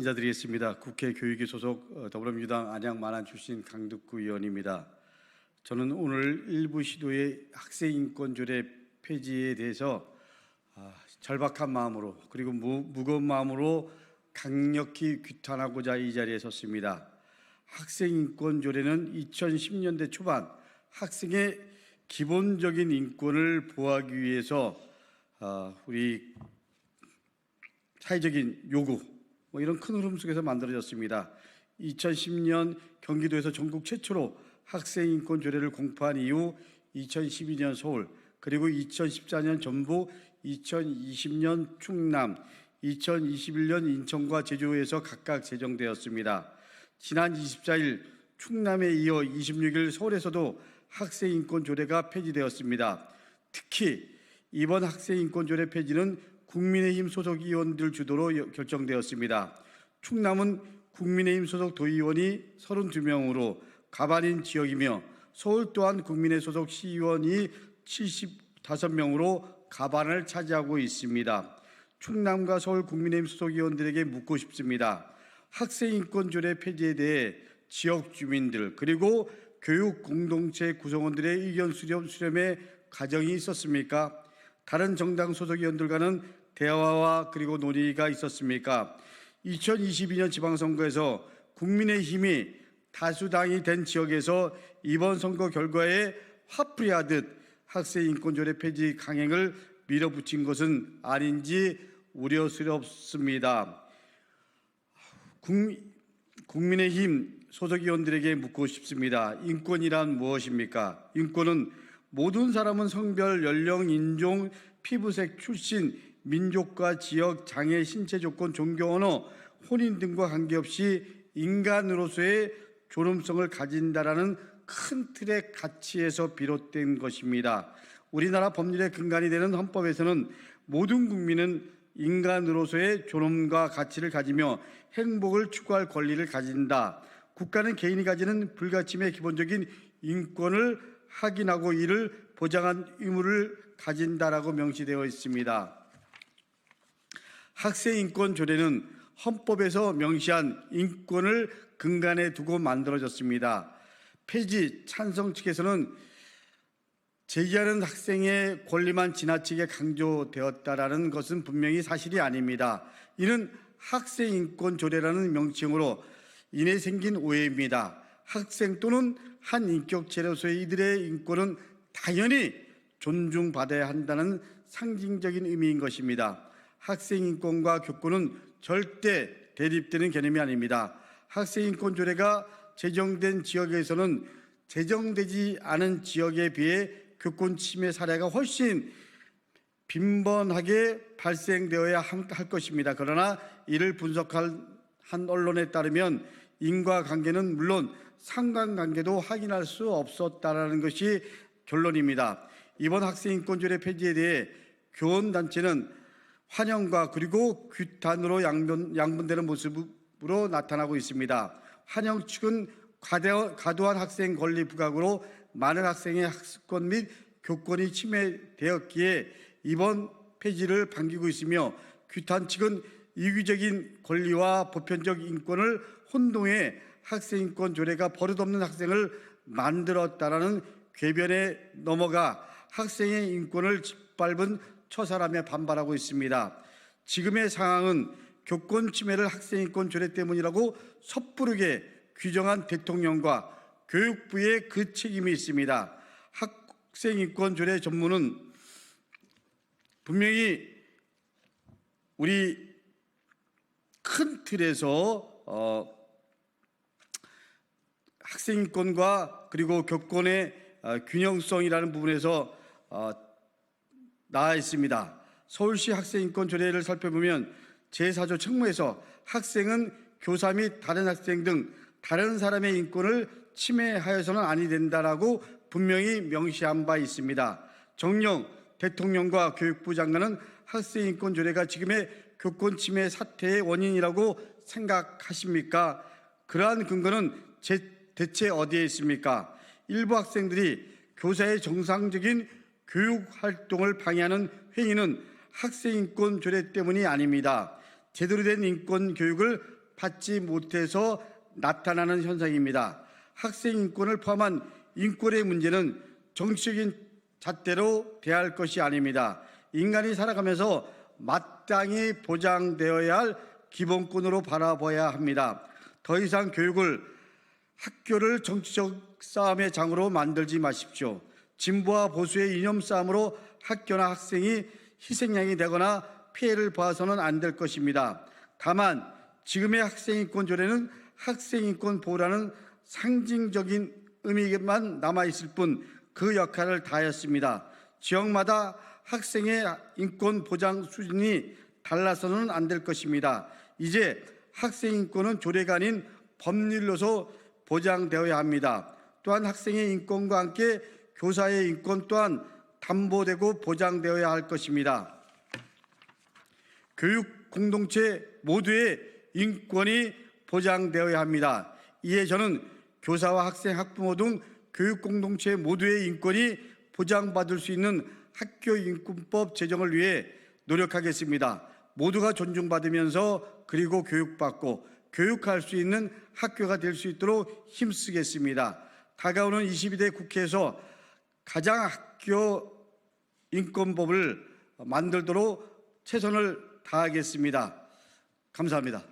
인사드리겠습니다. 국회 교육위 소속 더불어민주당 안양 마란 출신 강덕구 의원입니다. 저는 오늘 일부 시도의 학생인권조례 폐지에 대해서 절박한 마음으로 그리고 무거운 마음으로 강력히 규탄하고자 이 자리에 섰습니다. 학생인권조례는 2010년대 초반 학생의 기본적인 인권을 보호하기 위해서 우리 사회적인 요구 이런 큰 흐름 속에서 만들어졌습니다. 2010년 경기도에서 전국 최초로 학생인권조례를 공포한 이후 2012년 서울, 그리고 2014년 전북, 2020년 충남, 2021년 인천과 제주에서 각각 제정되었습니다. 지난 24일 충남에 이어 26일 서울에서도 학생인권조례가 폐지되었습니다. 특히 이번 학생인권조례 폐지는 국민의힘 소속 의원들 주도로 결정되었습니다. 충남은 국민의힘 소속 도의원이 32명으로 과반인 지역이며 서울 또한 국민의 소속 시의원이 75명으로 과반을 차지하고 있습니다. 충남과 서울 국민의힘 소속 의원들에게 묻고 싶습니다. 학생인권조례 폐지에 대해 지역 주민들 그리고 교육 공동체 구성원들의 의견 수렴의 과정이 있었습니까? 다른 정당 소속 의원들과는 대화와 그리고 논의가 있었습니까? 2022년 지방선거에서 국민의힘이 다수당이 된 지역에서 이번 선거 결과에 화풀이하듯 학생인권조례 폐지 강행을 밀어붙인 것은 아닌지 우려스럽습니다. 국민의힘 소속 의원들에게 묻고 싶습니다. 인권이란 무엇입니까? 인권은 모든 사람은 성별, 연령, 인종, 피부색, 출신, 민족과 지역, 장애, 신체 조건, 종교, 언어, 혼인 등과 관계없이 인간으로서의 존엄성을 가진다라는 큰 틀의 가치에서 비롯된 것입니다. 우리나라 법률의 근간이 되는 헌법에서는 모든 국민은 인간으로서의 존엄과 가치를 가지며 행복을 추구할 권리를 가진다. 국가는 개인이 가지는 불가침의 기본적인 인권을 확인하고 이를 보장한 의무를 가진다라고 명시되어 있습니다. 학생인권조례는 헌법에서 명시한 인권을 근간에 두고 만들어졌습니다. 폐지 찬성 측에서는 제기하는 학생의 권리만 지나치게 강조되었다라는 것은 분명히 사실이 아닙니다. 이는 학생인권조례라는 명칭으로 인해 생긴 오해입니다. 학생 또는 한 인격체로서의 이들의 인권은 당연히 존중받아야 한다는 상징적인 의미인 것입니다. 학생인권과 교권은 절대 대립되는 개념이 아닙니다. 학생인권조례가 제정된 지역에서는 제정되지 않은 지역에 비해 교권 침해 사례가 훨씬 빈번하게 발생되어야 할 것입니다. 그러나 이를 분석한 한 언론에 따르면 인과관계는 물론 상관관계도 확인할 수 없었다라는 것이 결론입니다. 이번 학생인권조례 폐지에 대해 교원단체는 환영과 그리고 규탄으로 양분되는 모습으로 나타나고 있습니다. 환영 측은 과도한 학생 권리 부각으로 많은 학생의 학습권 및 교권이 침해되었기에 이번 폐지를 반기고 있으며, 규탄 측은 이기적인 권리와 보편적 인권을 혼동해 학생인권조례가 버릇없는 학생을 만들었다라는 궤변에 넘어가 학생의 인권을 짓밟은 처사라며 반발하고 있습니다. 지금의 상황은 교권 침해를 학생인권조례 때문이라고 섣부르게 규정한 대통령과 교육부의 그 책임이 있습니다. 학생인권조례 전문은 분명히 우리 큰 틀에서 학생인권과 그리고 교권의 균형성이라는 부분에서 나와 있습니다. 서울시 학생인권조례를 살펴보면 제4조 책무에서 학생은 교사 및 다른 학생 등 다른 사람의 인권을 침해하여서는 아니 된다라고 분명히 명시한 바 있습니다. 정녕 대통령과 교육부 장관은 학생인권조례가 지금의 교권 침해 사태의 원인이라고 생각하십니까? 그러한 근거는 대체 어디에 있습니까? 일부 학생들이 교사의 정상적인 교육활동을 방해하는 행위는 학생인권조례 때문이 아닙니다. 제대로 된 인권교육을 받지 못해서 나타나는 현상입니다. 학생 인권을 포함한 인권의 문제는 정치적인 잣대로 대할 것이 아닙니다. 인간이 살아가면서 마땅히 보장되어야 할 기본권으로 바라봐야 합니다. 더 이상 학교를 정치적 싸움의 장으로 만들지 마십시오. 진보와 보수의 이념 싸움으로 학교나 학생이 희생양이 되거나 피해를 봐서는 안 될 것입니다. 다만 지금의 학생인권 조례는 학생인권 보호라는 상징적인 의미만 남아있을 뿐 그 역할을 다했습니다. 지역마다 학생의 인권 보장 수준이 달라서는 안 될 것입니다. 이제 학생인권은 조례가 아닌 법률로서 보장되어야 합니다. 또한 학생의 인권과 함께 교사의 인권 또한 담보되고 보장되어야 할 것입니다. 교육 공동체 모두의 인권이 보장되어야 합니다. 이에 저는 교사와 학생, 학부모 등 교육 공동체 모두의 인권이 보장받을 수 있는 학교인권법 제정을 위해 노력하겠습니다. 모두가 존중받으면서 그리고 교육받고 교육할 수 있는 학교가 될 수 있도록 힘쓰겠습니다. 다가오는 22대 국회에서 가장 학교 인권법을 만들도록 최선을 다하겠습니다. 감사합니다.